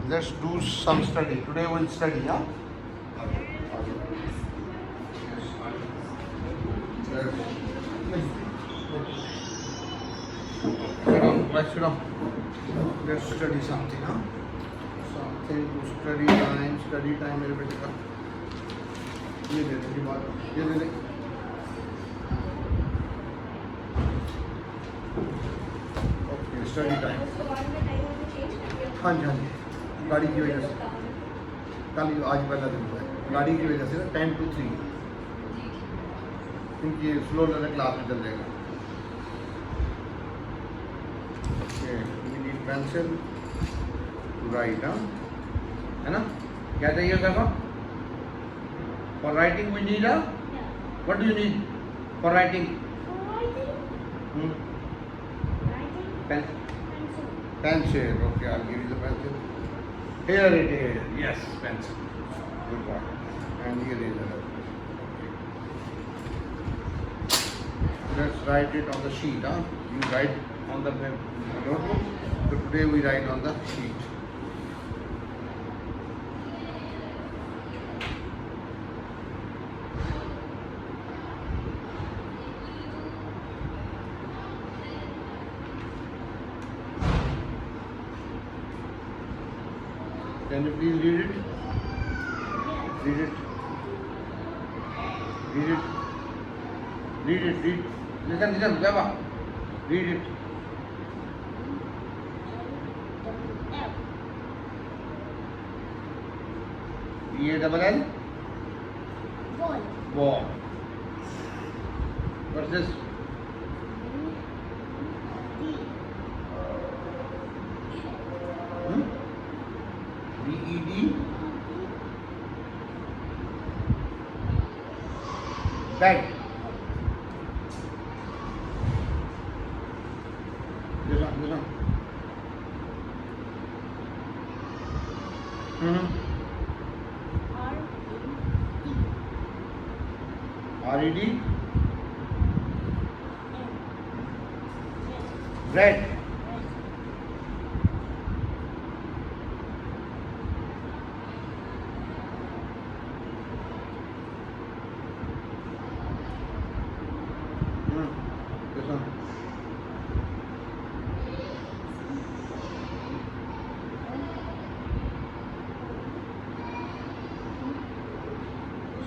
let's do some study. Today we'll study, huh? Sit down. Let's study something, huh? Something to study time मेरे बेटे का. ये दे दे बात, ये दे दे. Okay, study time. हाँ जी, गाड़ी की वजह से कल आज पहला दिन हुआ है, गाड़ी की वजह से ना 10 to 3 क्योंकि स्लो लर्नर क्लास में चल जाएगा. Okay, we need pencil to write, हाँ, है ना? क्या चाहिए sir? For writing we need a, what do you need for writing? Pencil. Okay, I'll give you the pencil. Here it is. Yes, pencil. Good one. And here is another. Let's write it on the sheet. Huh? You write on the notebook. So today we write on the sheet. Can you please read it? Read it. Read it. Read it. Read. Listen, Java. Read it. B-A-double-L? Ball. Ball. What's this? B-E-D? Bag. This one. R-E-D? Bread. This one.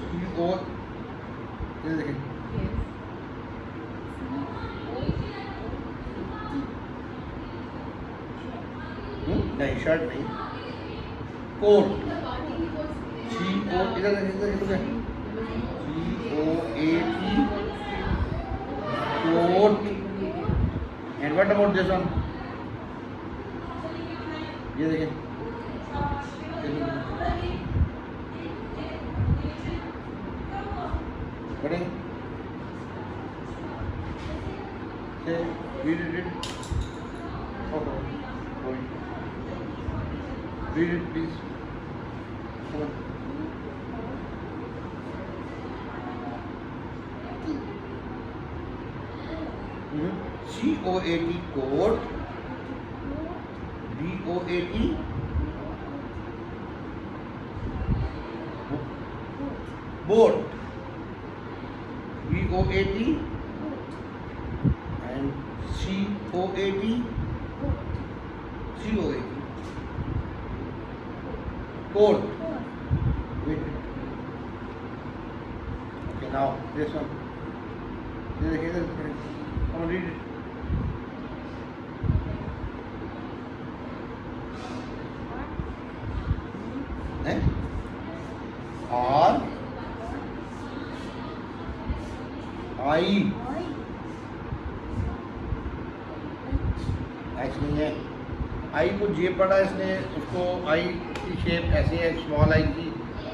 C-O. ये देखिए. नहीं, shirt नहीं. Coat. C-O. इधर देखिए. C-O-A-T. Coat. And what about this one? ये देखिए. पढ़ें. Okay, read it. Okay. Read it, please. Come on. C-O-A-T, coat. B-O-A-T, boat. B-O-A-T and C-O-A-T, C-O-A-T, coat. Wait. Okay, now this one. Come on, read it. R I H नहीं है. आई को जे पढ़ा इसने, उसको आई की शेप ऐसे है small I की,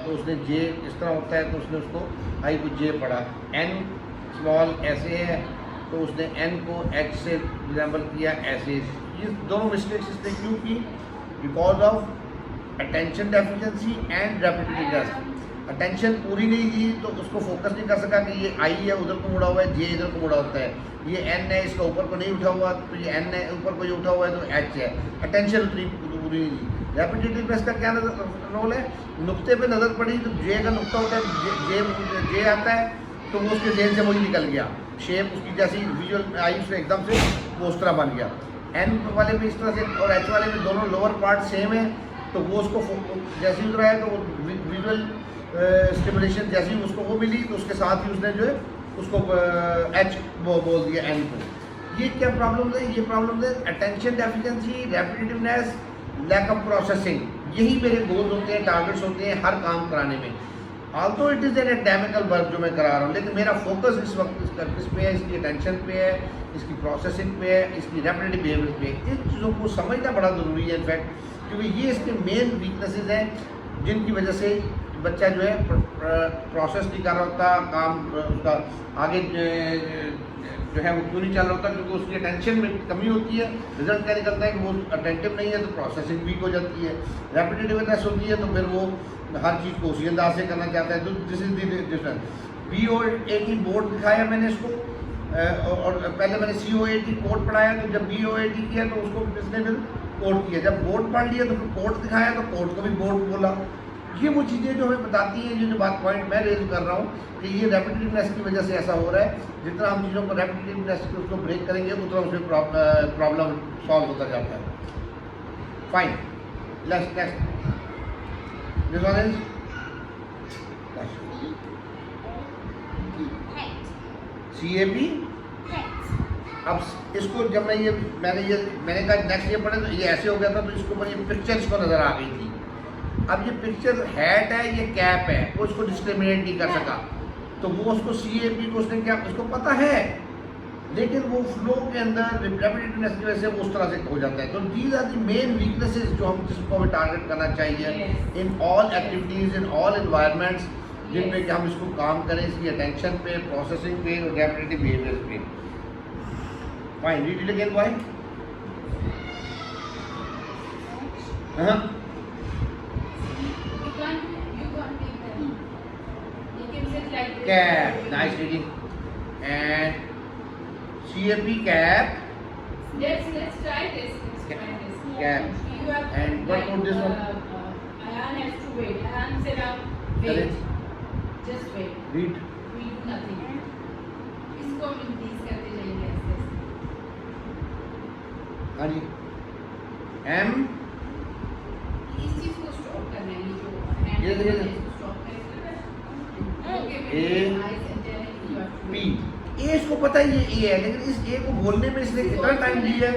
तो उसने जे इस तरह होता है तो उसने उसको आई को जे पढ़ा. एन स्मॉल ऐसे है तो उसने एन को एच से रिजेंबल किया ऐसे. ये दोनों मिस्टेक्स इसने क्यों की? Because of attention deficiency and repetitiveness. Attention पूरी नहीं दी तो उसको फोकस नहीं कर सका कि ये आई है उधर को मुड़ा हुआ है, जे इधर को मुड़ा होता है, ये एन है इसका ऊपर को नहीं उठा हुआ, तो ये एन है ऊपर को ये उठा हुआ है तो एच है. अटेंशन उतनी पूरी जरूरी नहीं। रेपिटेटिवनेस का क्या रोल है? नुक्ते पे नज़र पड़ी तो जे का नुक्ता होता है, जे आता है तो वो उसके जेल से वही निकल गया, शेप उसकी जैसी विजुअल आई उसमें एकदम से वो उस तरह बन गया। एन वाले में इस तरह से और एच वाले में दोनों लोअर पार्ट सेम है, तो वो उसको जैसे ही उतरा है तो वो विजुअल स्टिमुलेशन जैसे ही उसको वो मिली तो उसके साथ ही उसने जो है उसको एच वो बोल दिया एन को। ये क्या प्रॉब्लम है? ये प्रॉब्लम है attention deficiency, repetitiveness, lack of processing. यही मेरे गोल्स होते हैं, टारगेट्स होते हैं हर काम कराने में। Although it is an academical work जो मैं करा रहा हूँ, लेकिन मेरा फोकस इस वक्त किस पे है? इसकी अटेंशन पे है, इसकी प्रोसेसिंग पे है, इसकी रेपिटेटिव बिहेवियर पे है। इन चीज़ों को समझना बड़ा ज़रूरी है इनफैक्ट, क्योंकि ये इसके मेन वीकनेसेस हैं जिनकी वजह से बच्चा जो है प्रोसेस नहीं कर रहा होता, काम उसका आगे जो है वो क्यों नहीं चल रहा होता, क्योंकि उसकी अटेंशन में कमी होती है। रिजल्ट क्या निकलता है कि वो अटेंटिव नहीं है तो प्रोसेसिंग वीक हो जाती है। रेपिटेटिवनेस होती है तो फिर वो हर चीज़ को उसी अंदाज से करना चाहता है। तो this is the difference. BOAT board दिखाया मैंने इसको, और पहले मैंने COAT कोड पढ़ाया, तो जब BOAT किया तो उसको किसने फिर कोड किया। जब बोर्ड पढ़ लिया तो फिर कोड दिखाया तो कोड को भी बोर्ड बोला। ये वो चीज़ें जो हमें बताती हैं, ये जो बात पॉइंट मैं रेज कर रहा हूँ कि ये रेपिटेटिवनेस की वजह से ऐसा हो रहा है। जितना हम चीज़ों को रेपिटेटिवनेस को उसको ब्रेक करेंगे उतना उसमें प्रॉब्लम सॉल्व होता जाता है। Fine, next this one is CAP। अब इसको जब मैंने कहा नेक्स्ट ये पढ़े तो ये ऐसे हो गया था, तो इसके ऊपर ये पिक्चर इसको नज़र आ गई थी। अब ये पिक्चर हैट है, ये कैप है, वो इसको डिस्क्रिमिनेट नहीं कर सका, तो वो उसको CAP को उसने क्या, उसको पता है, लेकिन वो फ्लो के अंदर रेपिटेटिवनेस की वजह से वो उस तरह से हो जाता है। तो these are the main weaknesses जो हम जिसको हमें टारगेट करना चाहिए in all activities, in all environments, जिन पे कि हम इसको काम करें, इसकी अटेंशन पे, प्रोसेसिंग पे और रेपिटेटिव बिहेवियर्स पे। Fine, read it again boy. हाँ, cap, nice reading. And CAP cap. Let's try this. Cap. You have And what about this one? Ayan has to wait. Ayan said wait. Correct. Just wait. Read. We do nothing. इसको हम increase करते जाएंगे ऐसे। हाँ जी। M. इस चीज को stop करना है, ये जो हैंड ये है इसको स्टॉप करना P। A इसको पता है ये A है, लेकिन इस A को बोलने में इसने कितना टाइम लिया है।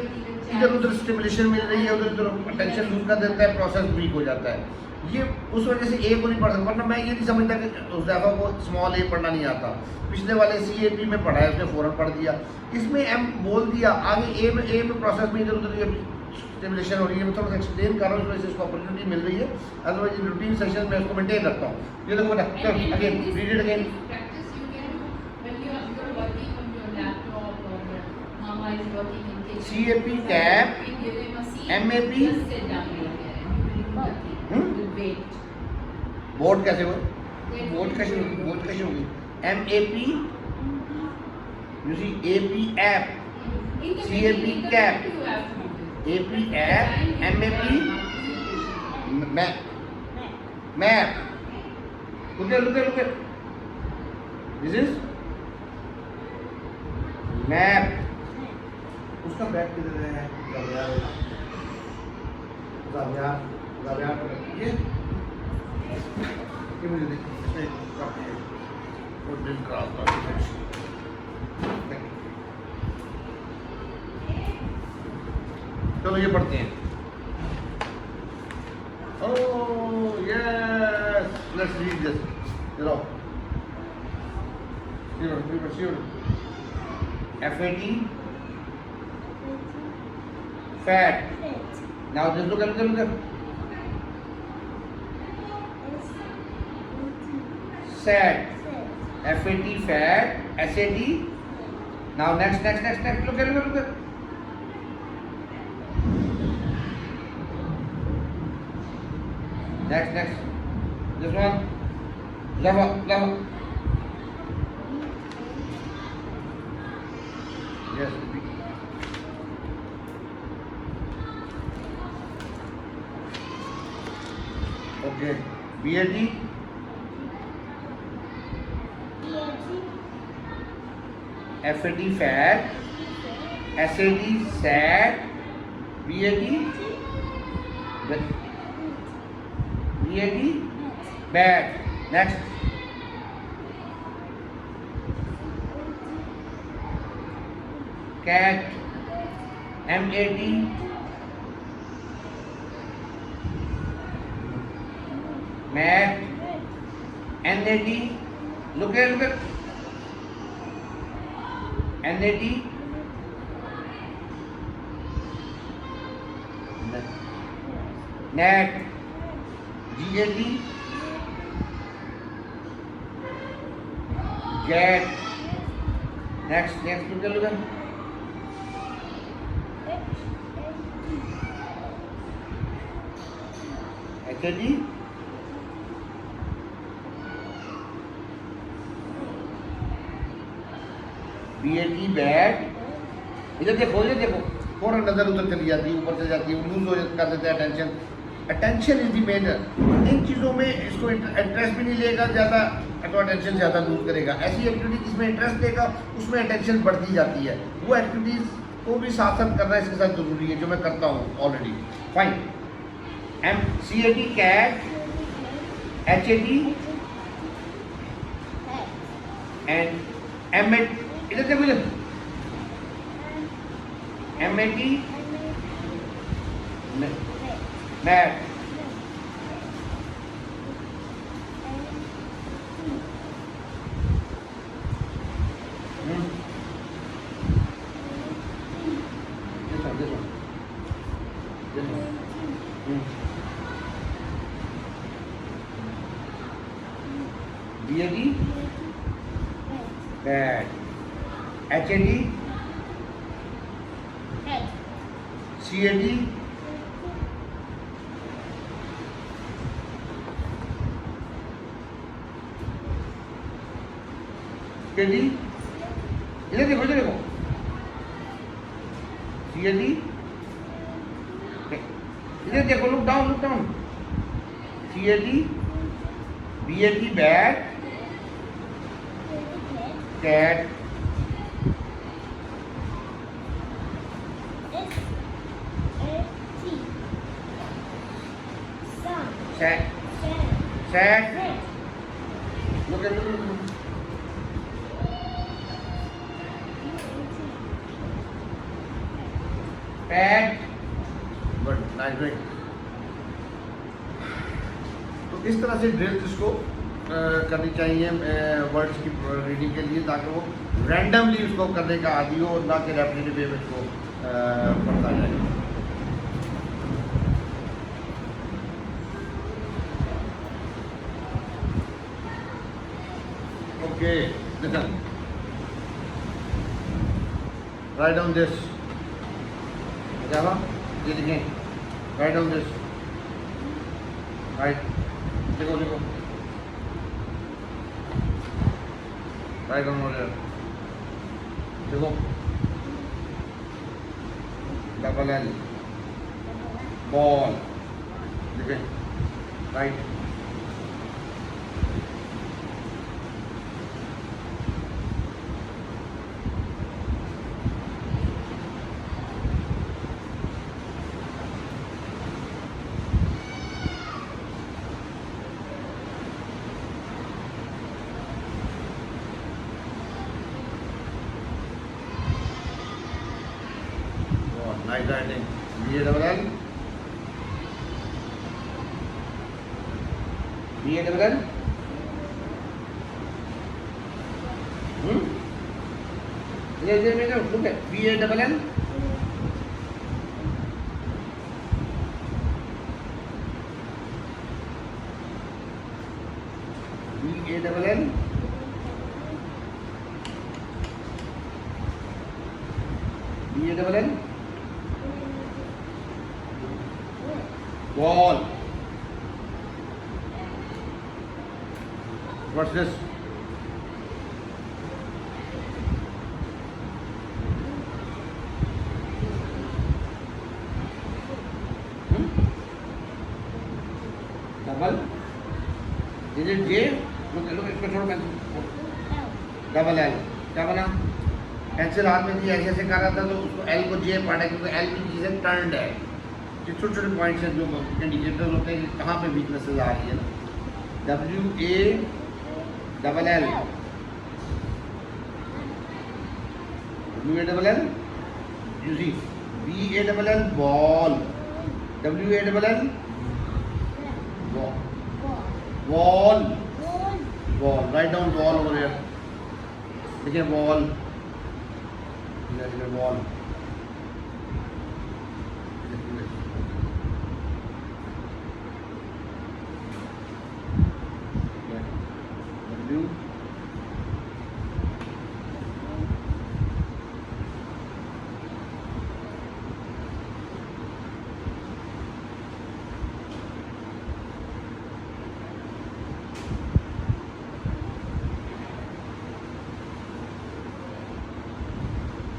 इधर उधर स्टिमुलेशन मिल रही है, उधर उधर अटेंशन लूज कर देता है, प्रोसेस वीक हो जाता है। ये उस वजह से A को नहीं पढ़ सकता, वरना मैं ये नहीं समझता कि उस दफ़ा को स्मॉल a पढ़ना नहीं आता। पिछले वाले CAP में पढ़ा है, उसने फ़ौरन पढ़ दिया। इसमें M बोल दिया, आगे A में प्रोसेस में इधर उधर ये स्टिमुलेशन हो रही है। मैं थोड़ा सा एक्सप्लेन कर रहा हूँ, इस वजह से इसको अपॉर्चुनिटी मिल रही है, अदरवाइज रूटीन सेशन में उसको मेंटेन रखता हूँ। ये देखो बेटा, चल again read it again. CAP cap, MAP board कैसे हुआ? बोर्ड कैसे होगी? MAP, you see AP app, CAP cap, AP app, MAP map. Look at. This is map. उसका बैग किधर है? ये मुझे देखिए, और बिल चलो ये पढ़ते हैं। Oh yes, let's read this. चलो FAT fat. Now just look at SAT. FAT fat. SAT. Now next. Look at. Next. This one. Lava. Yes. BAT, FAT fat, SAD sad, BAT bad. Next. Cat, MAT, mat, NAD. Look at NAD. NAT, GAT, GAT. Next, look at HAD, BAT bad. इधर देखो फौरन नजर उधर चली जाती है, ऊपर चली जाती है, लूज हो कर देते हैं attention. Attention is the main. इन चीज़ों में इसको इंटरेस्ट भी नहीं लेगा ज़्यादा, तो अटेंशन ज़्यादा लूज करेगा। ऐसी एक्टिविटी जिसमें इंटरेस्ट लेगा उसमें अटेंशन बढ़ती जाती है। वो एक्टिविटीज़ को भी साथ साथ करना इसके साथ ज़रूरी है, जो मैं करता हूँ already. Fine. CAT cat, HAD and MAT। इधर देखो MAT mat. BAD bad, HAD CAD CAD। इधर देखो CAD, इधर देखो, look down CAD, BAT bad, cat, sad, look at pad, but nice doing। तो इस तरह से ड्रिल्स इसको करनी चाहिए वर्ड्स की रीडिंग के लिए, ताकि वो रैंडमली उसको करने का आदि हो और ना कि रेपिटेटिव वे में इसको पढ़ता जाए। Okay, listen, write down this. क्या हुआ? ये लिखें, राइट डाउन दिस, राइट, देखो राइट डाउन ऑर्डर, देखो डबल एल बॉल, देखें right, nice writing, BA double L, BA double L, look at BA double L, BA double L, BA double L, ball. What's this? Double is it J लोग इसको छोड़ो मैं L. Double L क्या बना pencil हाथ में थी ऐसे ऐसे कर रहा था तो उसको एल को जे पढ़ा क्योंकि एल की चीज़ें टर्न्ड है ये छोटे छोटे पॉइंट्स हैं जो इंडिकेटर्स होते हैं कि कहाँ पे वीकनेसेस आ रही है ना W A double L W A double L U C B A double L ball W A double L Ball. Wall Ball. Wall write down wall over here देखिए wall wall W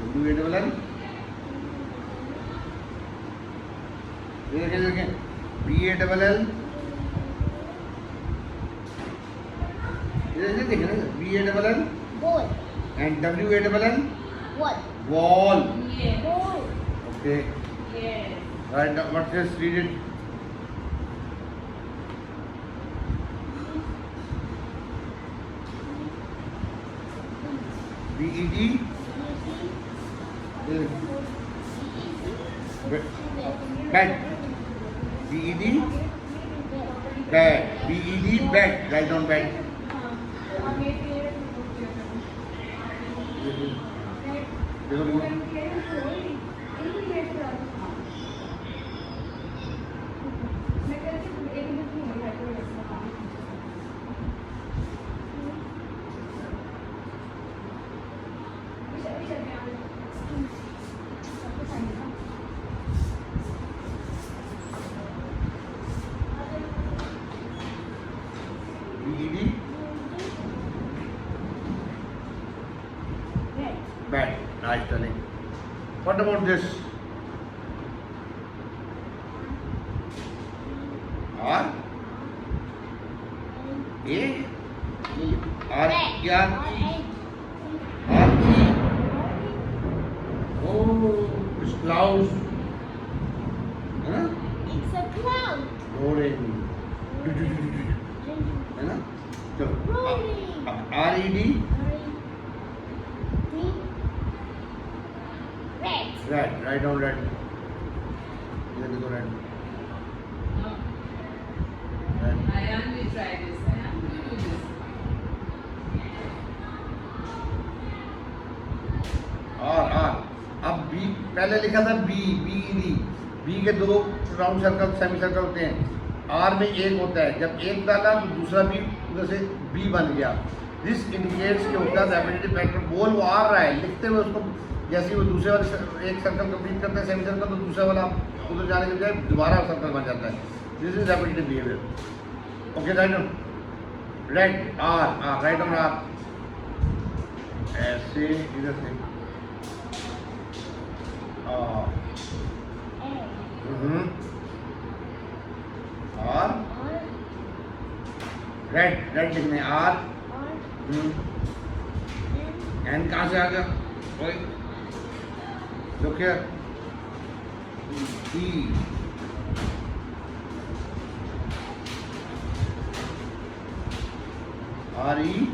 W A double L ये देखें B A double L ये देखें ना B A double L Ball. And W A double L What? Wall Yes. Ball. Okay Yes. Right what this read it be E D bat B E D bat B E D bat write down bat देखो देखो BED bad nice turning what about this R A R E R E oh it's clouds है ना It's a cloud. rolling है ना चलो Rolling. R E D Red. red write down red इधर देखो red No. red I am will try this. I am will do this. R अब B पहले लिखा था B B E D B के दो राउंड सर्कल सेमी सर्कल होते हैं R में एक होता है जब एक डाला तो दूसरा भी उधर से B बन गया दिस इंडिकेट्स कि उसका रेपिटेटिव फैक्टर बोल वो आ रहा है लिखते हुए उसको जैसे वो दूसरे वाले एक सर्कल कंप्लीट करते हैं सेमी सर्कल तो दूसरा वाला उधर जाने के बजाय दोबारा सर्कल बन जाता है this is repetitive behaviour okay right on red R right on R ऐसे इधर से और रेड लिखने R एन कहाँ से आ गया ओए look here E R E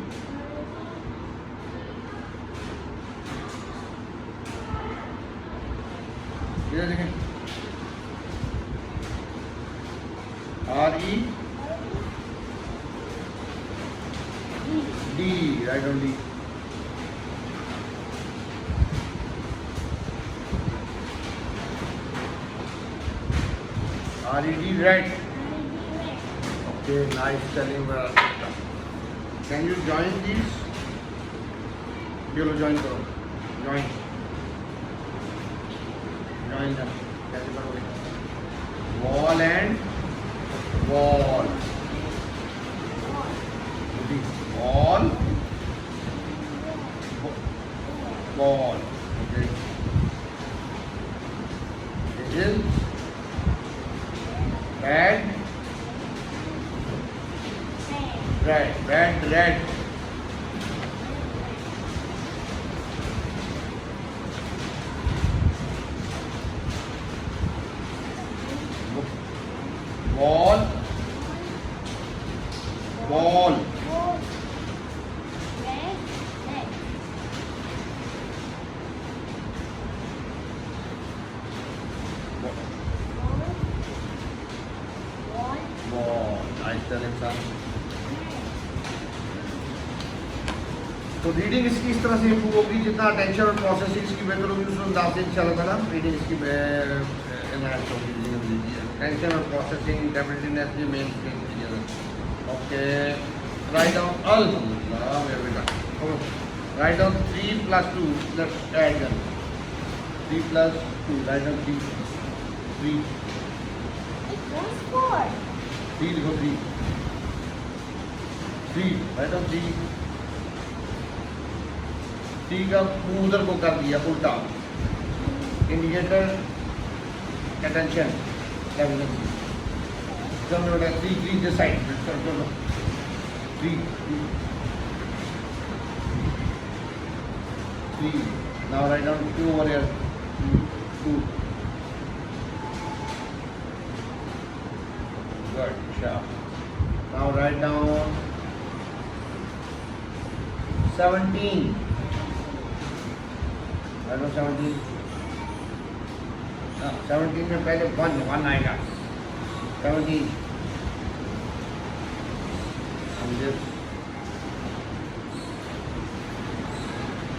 इधर देखें R E D right on D R E D red okay nice telling can you join these चलो join करो join them कैसे करोगे wall and wall wall wall okay this is bad red. Ball. Ball. Red. Red. Ball. Ball. Nice, Alexa. तो reading इसकी इस तरह से improve होगी जितना अटेंशन और प्रोसेसिंग इसकी बेहतर होगी उस अंदाज से इंशाल्लाह ताला रीडिंग इसकी एनहांस होगी अटेंशन और प्रोसेसिंग डेफिनेटनेस भी main skill okay write down अल्हम्दुलिल्लाह मेरा बेटा write down 3 + 2 let's add them 3 + 2 write down 3 It was 4. 3 लिखो 3 राइट डाउन 3 ठीक है मुंह उधर को कर दिया उल्टा इंडिकेटर अटेंशन जब मैं 3 दिस साइड चलो 3 now write down 2 over here 2 good sharp now write down 17 17 17 में पहले 1 आएगा 17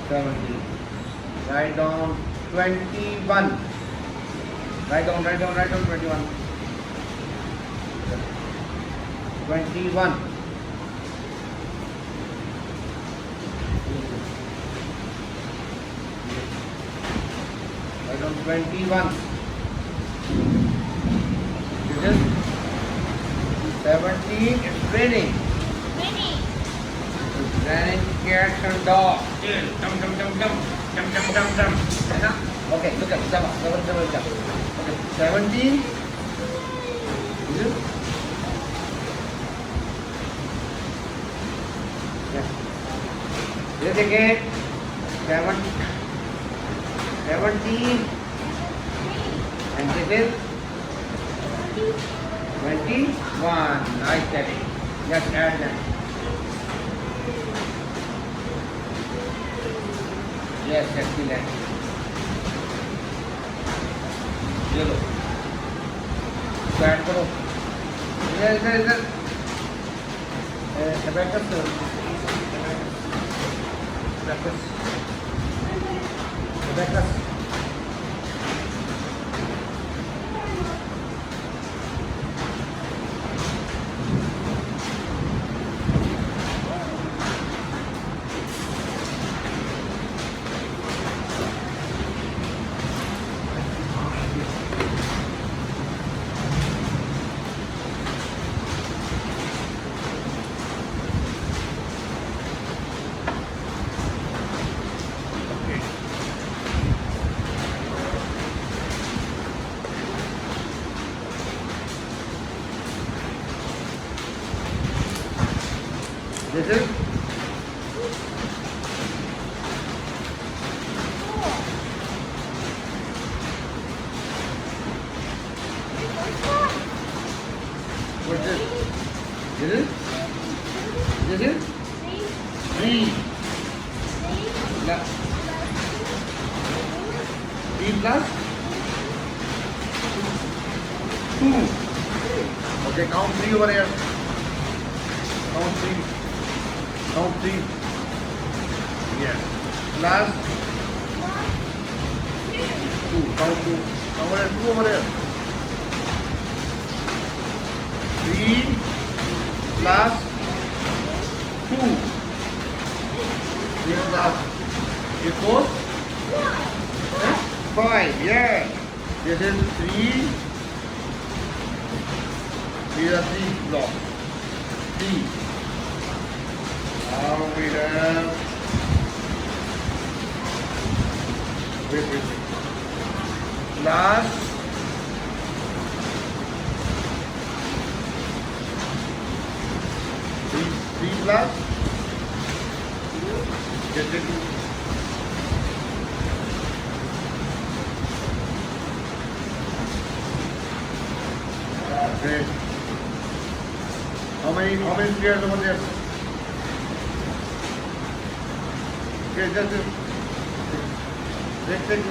17 write down 21 write down 21 21 on 21 this is 17 it's raining Winnie. raining cats and dogs dum है ना okay look at 7 okay 17 this is ये देखिए 17 and this is 21 nice Teddy just add them yes excellent ये लो add करो इधर abacus this is 4. what's this this is 3 3 plus 2 okay count 3 over here count 3 yes plus 2 count 2 over here 2 over here 3 plus 2 3 plus equals 5 yeah this is 3 these are 3 blocks 3 now we have wait plus 3 plus just a 2. Okay. How many squares over there? Okay, just take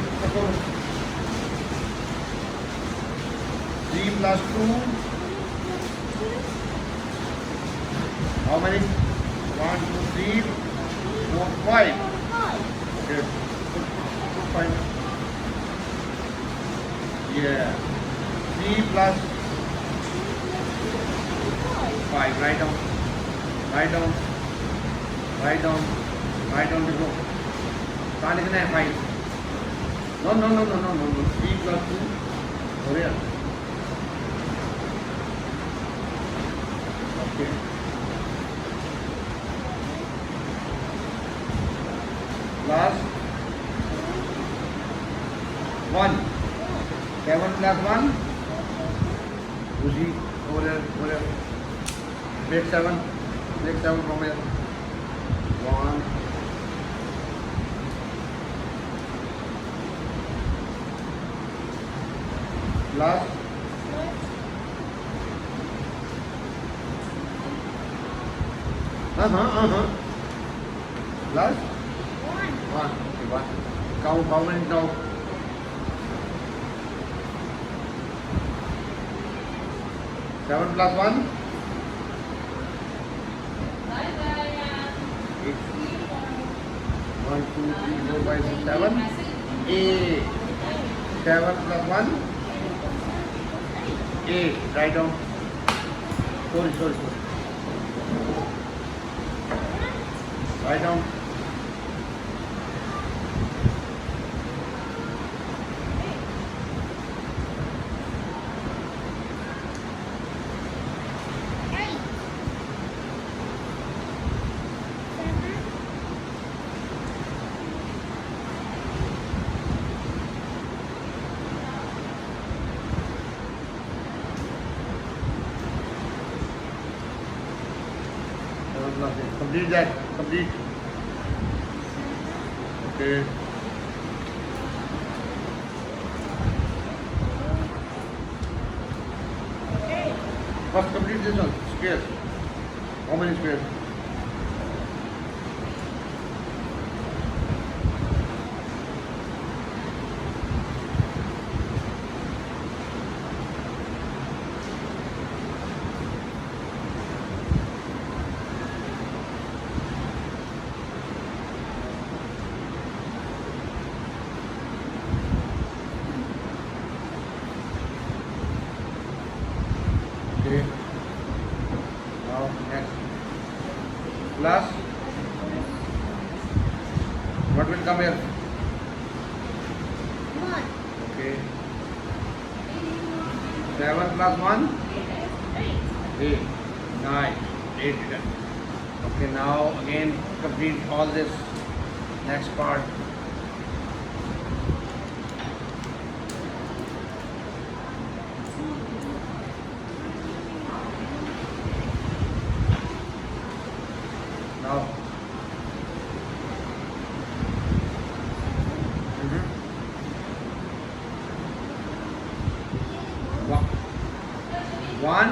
3 plus 2. How many? 1, 2, 3, 4, 5. Okay. Put 5. Yeah. 3 plus 5. Write down. Write down. Write down. Write down. देखो. कहाँ लिखना है 5? No. 3 plus 2. हो गया. Okay. Plus 1. 7 plus 1. Uzi. Over here. Break 7 from here. 1. Plus plus 1. Okay, 1. Count how many now? 7 plus 1. Bye bye. 1, 2, 3, 4, 5, 6, 7. 8. 7 plus 1. 8. Write down. Sorry. Write down. Complete that. Complete. Okay. First complete this one. Squares. How many squares? Okay. Now next. Plus. What will come here? 1. Okay. 7 plus 1? 8. 9. 8 written. Okay, now again complete all this next part. Now. One.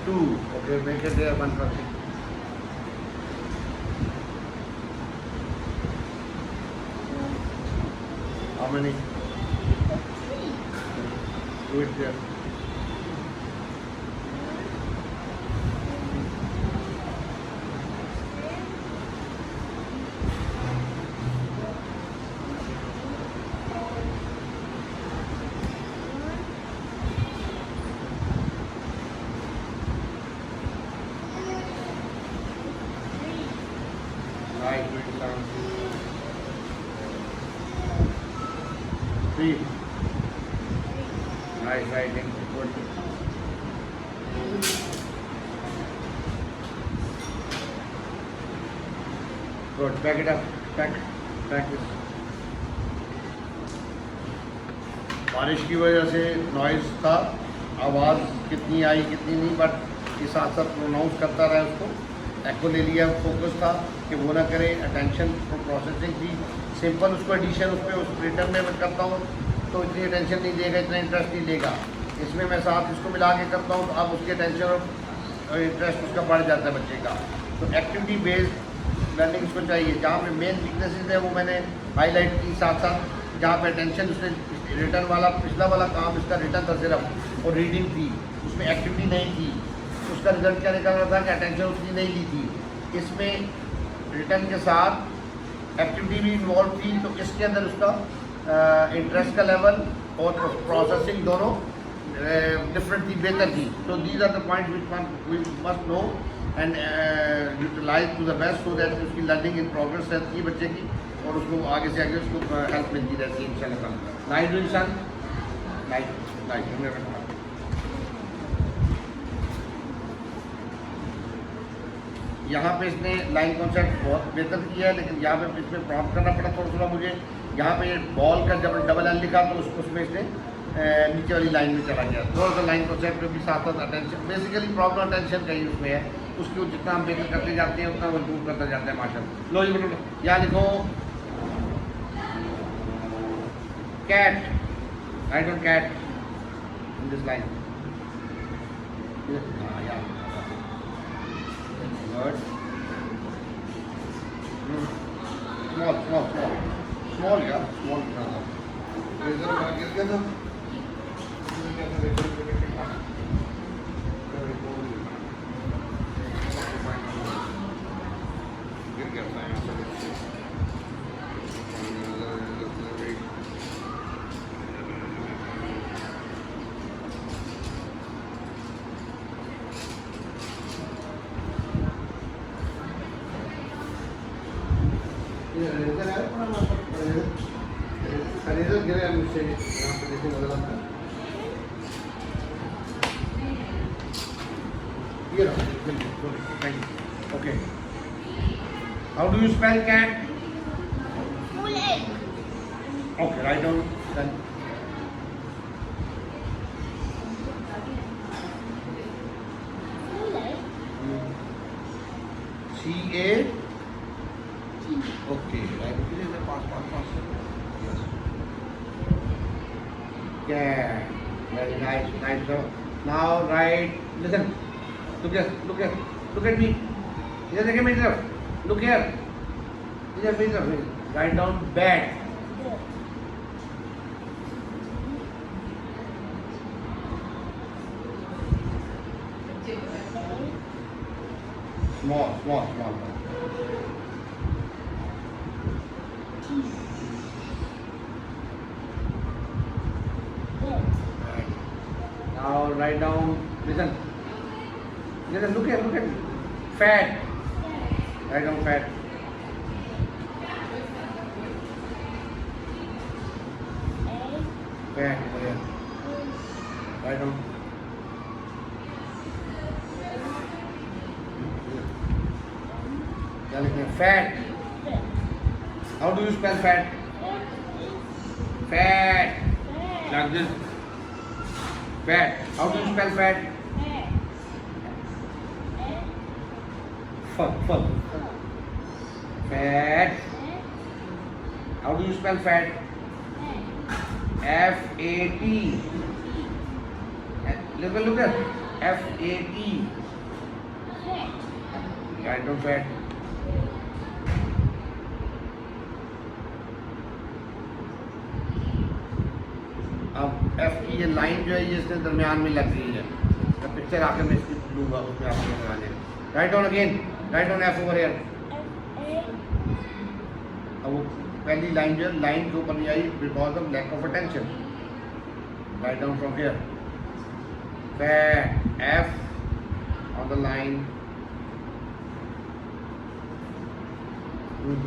2. Okay, make it there 1 plus 6. How many? Do it there. Right, do it down. 3. Nice writing. Good. Good. Pack it up. Pack this. बारिश की वजह से noise था, आवाज़ कितनी आई कितनी नहीं, but ये साथ साथ प्रोनाउंस करता रहा उसको। एको ले लिया, फोकस था कि वो ना करे, अटेंशन प्रोसेसिंग थी, सिंपल उसको एडिशन उस पर उस रिटर्न में मैं करता हूँ तो इतनी अटेंशन नहीं देगा, इतना इंटरेस्ट नहीं देगा। इसमें मैं साथ इसको मिला के करता हूँ तो अब उसकी अटेंशन और इंटरेस्ट उसका बढ़ जाता है बच्चे का। तो एक्टिविटी बेस्ड लर्निंग उसको चाहिए। जहाँ पे मेन वीकनेसेस है वो मैंने हाईलाइट की, साथ साथ जहाँ पे अटेंशन उसने रिटर्न वाला पिछला वाला काम इसका रिटर्न था सिर्फ और रीडिंग थी, उसमें एक्टिविटी नहीं थी, उसका रिजल्ट क्या निकल रहा था कि अटेंशन उसकी नहीं ली थी। इसमें रिटर्न के साथ एक्टिविटी भी इन्वॉल्व थी, तो इसके अंदर उसका इंटरेस्ट का लेवल और प्रोसेसिंग दोनों डिफरेंट थी, बेहतर थी। तो these are the point which we must know and utilize to the best so that उसकी लर्निंग इन प्रोग्रेस रहती है बच्चे की और उसको आगे से आगे उसको हेल्प मिलती रहती है इंशाल्लाह। नाइट इंसान नाइट यहाँ पे इसने लाइन कॉन्सेप्ट बहुत बेहतर किया है, लेकिन यहाँ पे इसमें प्रॉम्प्ट करना पड़ा थोड़ा मुझे। यहाँ पे बॉल का जब डबल एल लिखा तो उसमें इसने नीचे वाली लाइन में चला गया। थोड़ा सा लाइन कॉन्सेप्ट में भी साथ साथ अटेंशन, बेसिकली प्रॉब्लम अटेंशन का ही उसमें है, उसको जितना हम बेहतर करते जाते हैं उतना वो इम्प्रूव करता जाता है माशाल्लाह। लो जी बोलो, यहाँ लिखो cat, write on cat in this line. Good. Small, yeah, small. गिरे मुझसे यहाँ पे देखो नजर आता है। ये रहा, okay. How do you spell cat? Full egg. Okay, write down then. Full egg. CA, okay, right, pass. Yeah, very nice. Now right, listen, look at me. Here, look at me, look here. Here, write down bed. Small. Now write down, listen, look at me. Fat. Write down fat. Fat, over here. Write down. Fat. How do you spell fat? Fat. Like this. Fat. How do you spell fat? Full. Fat. How do you spell fat? F-A-T. Look at F-A-T. Write down fat. अब F की ये line जो है ये इसके दरमियान में लग रही है, तो पिक्चर आकर मैं इसकी लूँगा उसमें आपको लगा देगा। Write down again, write down F over here. अब वो पहली लाइन जो है लाइन के ऊपर नहीं आई because of lack of attention. Write down from here, fat F on the line.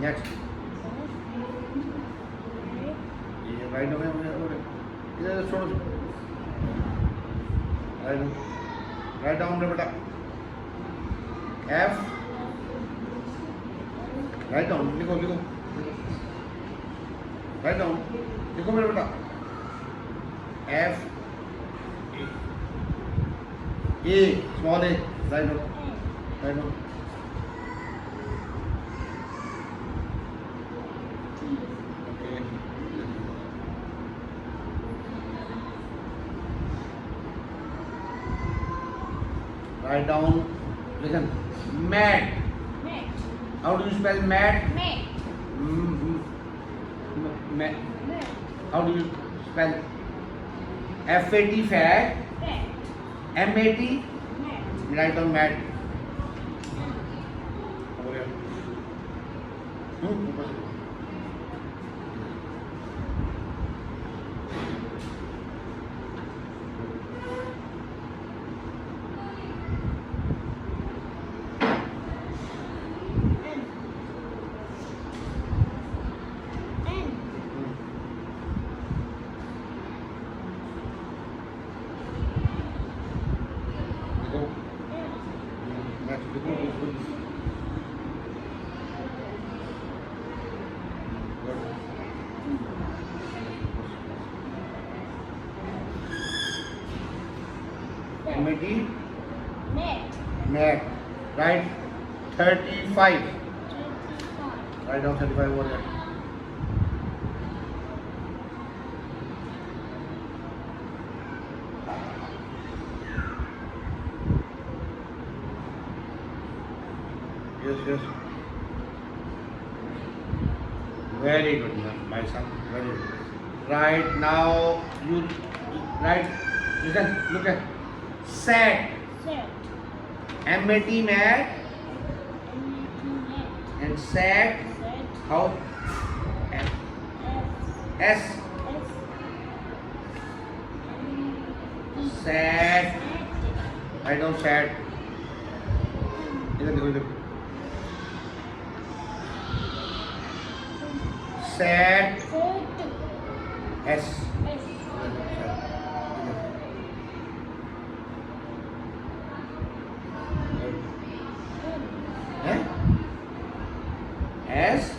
Next ये राइट डाउन इधर छोड़ो, राइट डाउन बेटा एफ, राइट डाउन लिखो राइट डाउन लिखो मेरे बेटा F A small A right now right now okay write down listen mad Mat. how do you spell mad Mat. mad Mat. how do you spell FAT fat Mat. MAT Mat. write down mad हो गया ऊपर से N. N. देखो next देखो MAT Mat. Mac right 35 25. write down 35 over there yes very good my son very good right now you right listen look at sad Set. MAT mad Mat. and sad Set. how F. S S. sad write down sad इधर देखो इधर sad Set. S S. हैं S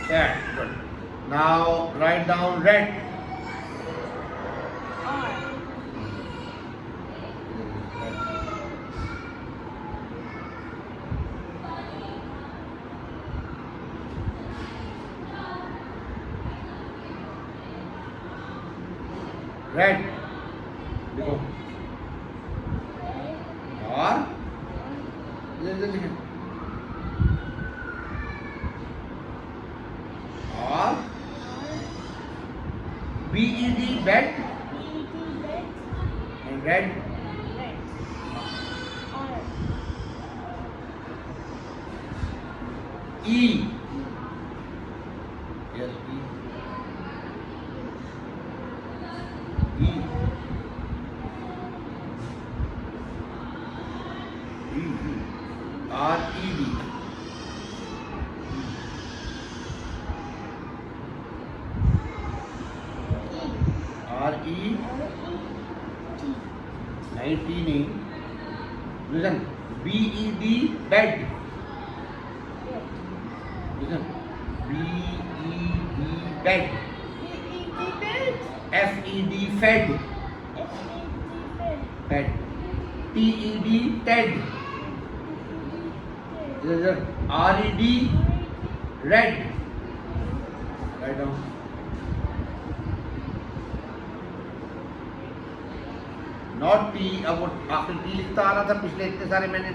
sad good now write down red red देखो और इधर लिखे और BED bed and red E yes E E RED RE 19 listen BED bed listen BED bed FED fed fed TED TED listen RED red write down not T अब वो आखिर T लिखता आ रहा था पिछले इतने सारे मैंने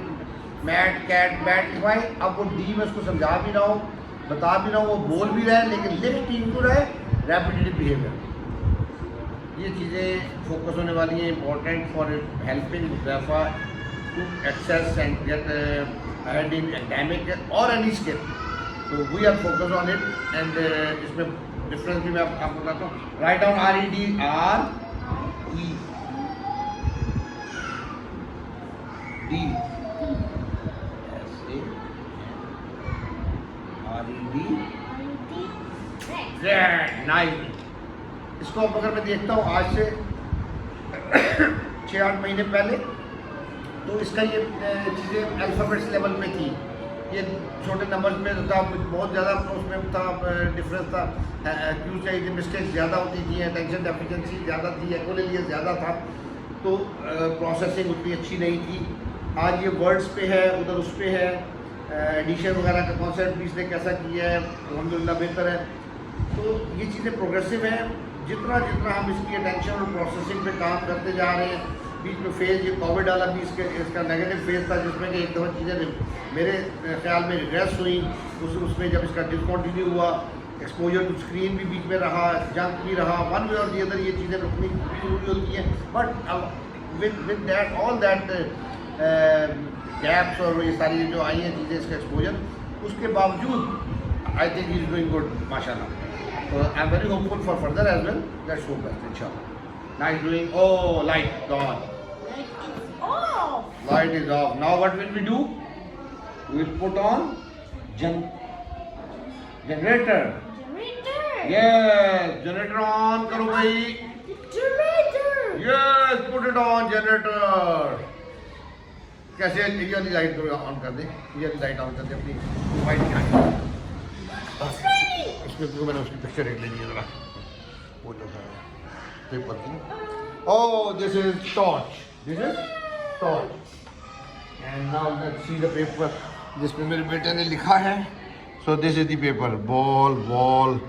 मैट कैट बैट लिखवाए अब वो डी में उसको समझा भी रहा हूँ बता भी रहा हूँ वो बोल भी रहा है लेकिन लिफ्ट इनटू रहा है रैपिडेटिव बिहेवियर ये चीज़ें फोकस होने वाली हैं important for helping Muzaffar to access and get ahead in academic or any skill so we are focused on it and इसमें डिफरेंस भी मैं आपको बताता हूँ write down RED RE D S A RED nice इसको अब अगर मैं देखता हूँ आज से 6-8 महीने पहले, तो इसका ये चीज़ें अल्फ़ाबेट्स लेवल पे थी, ये छोटे नंबर्स में था, बहुत ज़्यादा उसमें था डिफरेंस था, क्यों चाहिए थी, मिस्टेक्स ज़्यादा होती थी, अटेंशन डेफिशिएंसी ज़्यादा थी, एक्वलिलियस ज़्यादा था, तो प्रोसेसिंग उतनी अच्छी नहीं थी। आज ये वर्ड्स पे है, उधर उस पे है, एडिशन वगैरह का कॉन्सेप्ट भी इसने कैसा किया है, अल्हम्दुलिल्लाह बेहतर है। तो ये चीज़ें प्रोग्रेसिव हैं, जितना जितना हम इसकी अटेंशन और प्रोसेसिंग पे काम करते जा रहे हैं। बीच में फेज़ ये कोविड वाला भी इसका नेगेटिव फेज़ था, जिसमें कि एक दफ़ा चीज़ें मेरे ख्याल में रिग्रेस हुई, उसमें जब इसका डिसकंटिन्यू हुआ, एक्सपोजर टू स्क्रीन भी बीच में रहा, जंक भी रहा, वन वे और दी अदर ये चीज़ें रुकनी भी जरूरी होती हैं। But with that all that gaps और ये सारी जो आई हैं चीज़ें इसका एक्सपोजर, उसके बावजूद I think he is doing good माशाल्लाह। So I'm very hopeful for further as well. Let's hope that inshallah. Now he's doing, oh, light gone. Light is off. Light is off. Now what will we do? We will put on generator. Generator. Yes, generator on karo bhai. Generator. Yes, put it on generator. कैसे ये वाली light on कर दे, ये वाली light on कर दे अपनी white दिखाएं। It's ready. इसमें तो मैंने उसकी पिक्चर एक ले ली जरा, वो जो है पेपर की। Oh, this is torch. This is torch. And now let's see the paper. जिसमें मेरे बेटे ने लिखा है. So this is the paper. Ball, wall,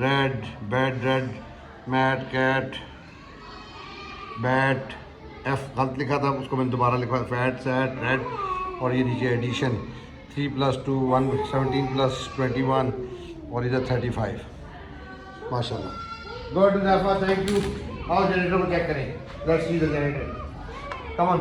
red, bed, red, mat, cat, bat. F गलत लिखा था, उसको मैंने दोबारा लिखा, fat, sad, red, और ये नीचे एडिशन 3 + 2 1 17 + 21 और इधर 35 माशाल्लाह। गुड नाफा, थैंक यू। आओ जनरेटर को चेक करें, let's see the generator, come on.